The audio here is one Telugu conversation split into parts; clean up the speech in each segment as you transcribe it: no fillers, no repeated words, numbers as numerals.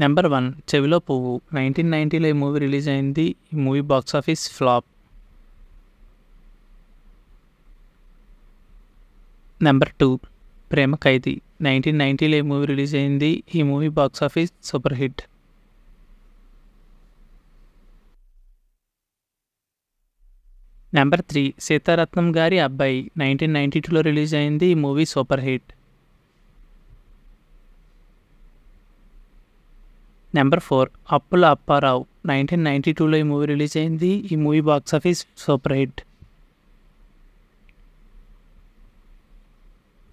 నెంబర్ 1 చెవిలో పువ్వు 1990లో ఈ మూవీ రిలీజ్ అయింది. ఈ movie box office flop. Number 2 ప్రేమ ఖైదీ 1990లో ఈ మూవీ రిలీజ్ అయింది. ఈ movie box office super hit. Number 3 Seetharatnam గారి అబ్బాయి 1992లో రిలీజ్ అయింది. ఈ మూవీ సూపర్ హిట్. నెంబర్ 4 అప్పుల అప్పారావు 1992లో ఈ మూవీ రిలీజ్ అయింది. ఈ movie box office super hit.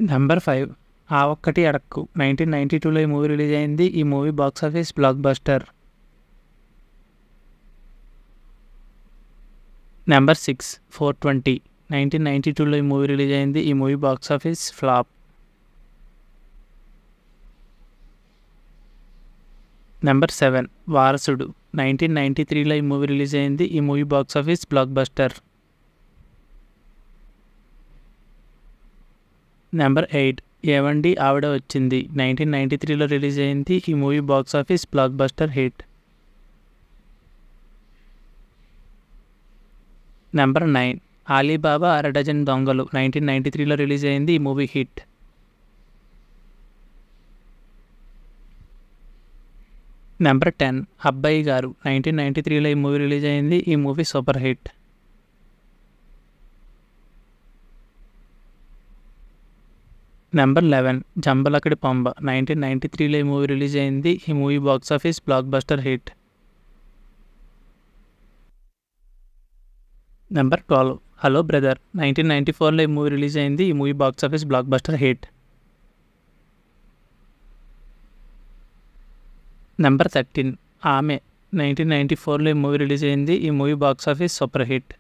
Number 5 ఆ ఒక్కటి అడక్కు 1992లో ఈ మూవీ రిలీజ్ అయింది. ఈ movie box office blockbuster. Number 6 420 1992లో ఈ మూవీ రిలీజ్ అయింది. ఈ movie box office flop. Number 7 Varasudu 1993లో ఈ మూవీ రిలీజ్ అయింది. ఈ movie box office blockbuster. Number 8 Evandi Aavida Vachindi 1993లో రిలీజ్ అయింది. ఈ movie box office blockbuster hit. Number 9 Alibaba Aradajan Dongalu 1993లో రిలీజ్ అయింది. ఈ మూవీ హిట్. నెంబర్ 10 అబ్బాయి గారు 1993లో ఈ మూవీ రిలీజ్ అయింది. ఈ movie super hit. Number 11 Jambalakadi Pamba 1993లో ఈ మూవీ రిలీజ్ అయింది. ఈ movie box office blockbuster hit. Number 12 hello brother 1994లో ఈ మూవీ రిలీజ్ అయింది. ఈ movie box office blockbuster hit. Number 13 Aame 1994లో ఈ మూవీ రిలీజ్ అయింది. ఈ movie box office super hit.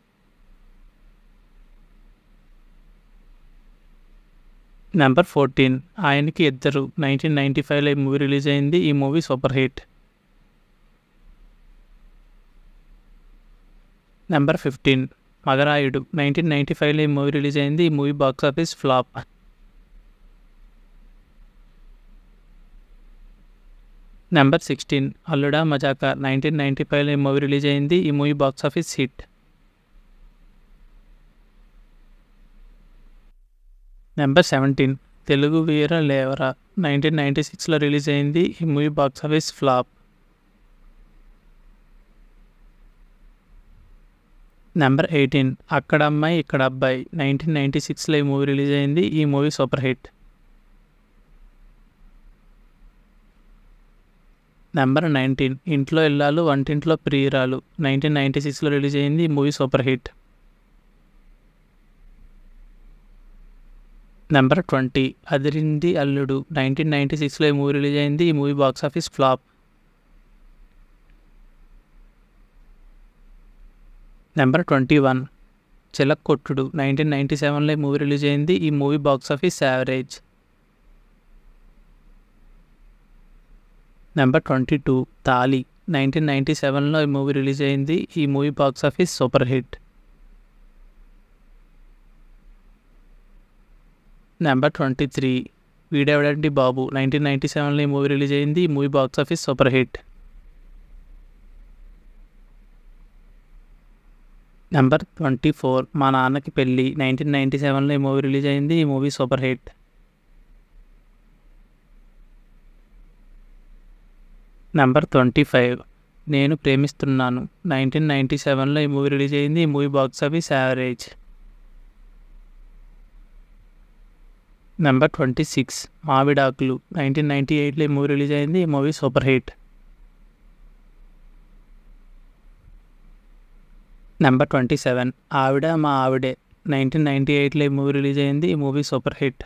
Number 14 Aayanaki Iddaru 1995లో ఈ మూవీ రిలీజ్ అయింది. ఈ movie super hit. Number 15 Magarayudu 1995లో ఈ మూవీ రిలీజ్ అయింది. ఈ movie box office flop. Number 16 Alluda Majaka 1995లో ఈ మూవీ రిలీజ్ అయింది. ఈ movie box office hit. Number 17 Telugu Veera Levara 1996లో రిలీజ్ అయింది. ఈ movie box office flop. Number 18 Akkada అమ్మాయి ఇక్కడ అబ్బాయి 1996లో ఈ మూవీ రిలీజ్ అయింది. ఈ మూవీ సూపర్ హిట్. నెంబర్ 19 ఇంట్లో ఇల్లాలు వంటింట్లో ప్రియురాలు 1996లో రిలీజ్ అయింది. ఈ మూవీ సూపర్ హిట్. నెంబర్ 20 అదిరింది అల్లుడు 1996లో ఈ మూవీ రిలీజ్ అయింది. ఈ movie box office flop. Number 21 చిలక్కొట్టుడు 1997లో ఈ మూవీ రిలీజ్ అయింది. ఈ movie box office average. Number 22 తాలి 1997లో ఈ మూవీ రిలీజ్ అయింది. ఈ movie box office super hit. Number 23 వీడెవడండి బాబు 1997లో ఈ మూవీ రిలీజ్ అయింది. ఈ movie box office super hit. Number 24 మా నాన్నకి పెళ్ళి 1997లో ఈ మూవీ రిలీజ్ అయింది. ఈ మూవీ సూపర్ హిట్. నెంబర్ 25 నేను ప్రేమిస్తున్నాను 1997లో ఈ మూవీ రిలీజ్ అయింది. ఈ movie box office average. Number 26 మావిడాకులు 1998లో ఈ మూవీ రిలీజ్ అయింది. ఈ మూవీ సూపర్ హిట్. నెంబర్ 27 ఆవిడ మా ఆవిడే 1998లో ఈ మూవీ రిలీజ్ అయింది. ఈ మూవీ సూపర్ హిట్.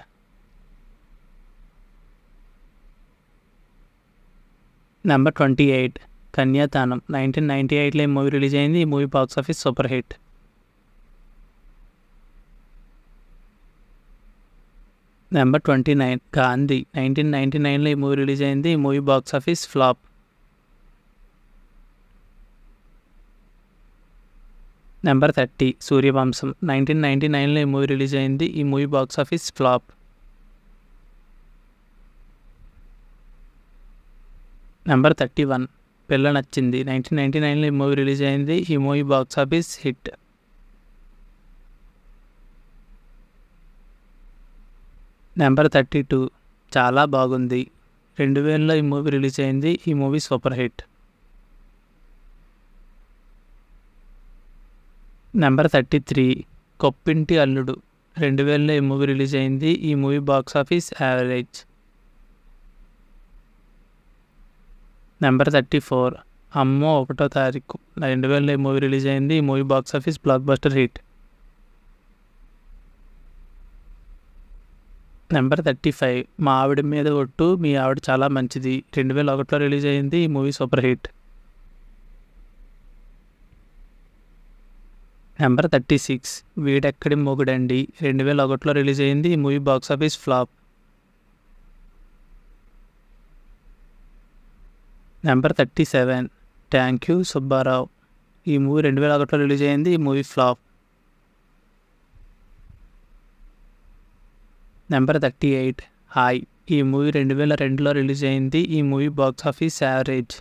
నెంబర్ 28 కన్యాదానం 1998లో ఈ మూవీ రిలీజ్ అయింది. ఈ movie box office super hit. Number 29 Gandhi 1999లో ఈ మూవీ రిలీజ్ అయింది. ఈ movie box office flop. Number 30 Suryavamsam 1999లో ఈ మూవీ రిలీజ్ అయింది. ఈ movie box office flop. Number 31 Pilla Nachindi 1999లో ఈ మూవీ రిలీజ్ అయింది. ఈ movie box office hit. Number 32 Chala Bagundi 2000లో ఈ మూవీ రిలీజ్ అయింది. ఈ movie super hit. Number 33 Koppinti Alludu 2000లో ఈ మూవీ రిలీజ్ అయింది. ఈ movie box office average. Number 34 అమ్మో 1వ తారీఖు 2000లో ఈ మూవీ రిలీజ్ అయింది. ఈ movie box office blockbuster hit. Number 35 మా ఆవిడ మీద ఒట్టు మీ ఆవిడ చాలా మంచిది 2001లో రిలీజ్ అయింది. ఈ movie super hit. Number 36 Veedekkadi Mogudandi 2001లో రిలీజ్ అయింది. ఈ movie box office flop. Number 37 thank you Subbarao ఈ మూవీ 2001లో రిలీజ్ అయింది. ఈ మూవీ ఫ్లాప్. నెంబర్ 38 హాయ్ ఈ మూవీ 2002లో రిలీజ్ అయింది. ఈ movie box office average.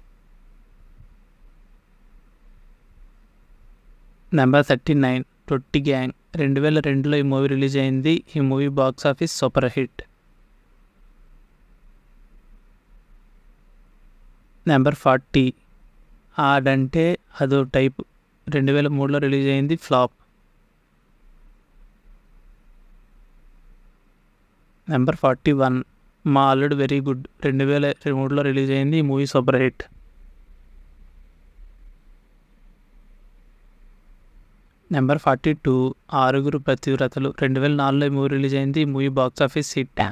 Number 39 Totti gang 2002లో ఈ మూవీ రిలీజ్ అయింది. ఈ movie box office super hit. Number 40 Aadante Ado type 2003లో రిలీజ్ అయింది. ఫ్లాప్. నెంబర్ 41 మా అల్లుడు వెరీ గుడ్ 2003లో రిలీజ్ అయింది. ఈ మూవీ సూపర్ హిట్. నెంబర్ 42 ఆరుగురు ప్రతివ్రతలు 2004లో ఈ మూవీ రిలీజ్ అయింది. ఈ movie box office hit.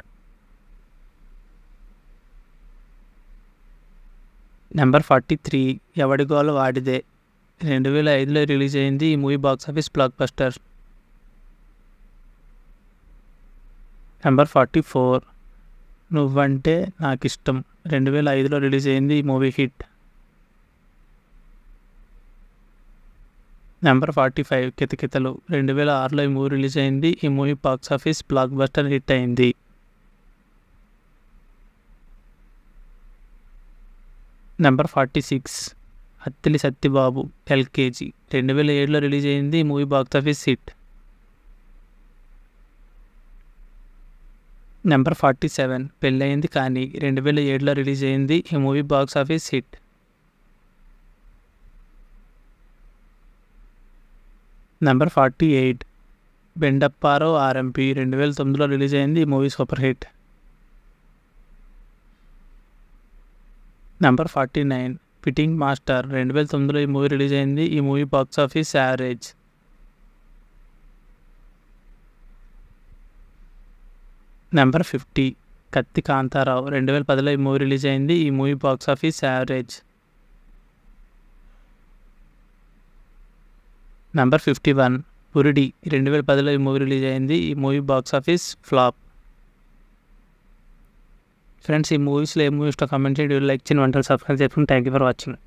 Number 43 Evadi Gola Vadide 2005లో రిలీజ్ అయింది. ఈ movie box office blockbuster. Number 44 Nuvvante Naaku Ishtam 2005లో రిలీజ్ అయింది. ఈ మూవీ హిట్. నెంబర్ 45 కితకితలు 2006లో ఈ మూవీ రిలీజ్ అయింది. ఈ movie box office blockbuster hit అయింది. నెంబర్ 46 అత్తిలి సత్యబాబు ఎల్కేజీ 2007లో రిలీజ్ అయింది. ఈ movie box office hit. Number 47 Pellaindi Kaani 2007లో రిలీజ్ అయింది. ఈ movie box office hit. Number 48 Bendu Apparao RMP 2009లో రిలీజ్ అయింది. ఈ movie super hit. Number 49 fitting master 2009లో ఈ మూవీ రిలీజ్ అయింది. ఈ movie box office average. Number 50 Kathi Kantharao 2010లో ఈ మూవీ రిలీజ్ అయింది. ఈ movie box office average. Number 51 Puridi 2010లో ఈ మూవీ రిలీజ్ అయింది. ఈ movie box office flop. Friends ఈ మూవీస్లో ఏ మూవీస్లో కామెంట్ చేయండి. లైక్ చేయండి, వంటలు సబ్స్క్రైబ్ చేసుకుని థ్యాంక్ యూ ఫర్ వాచింగ్.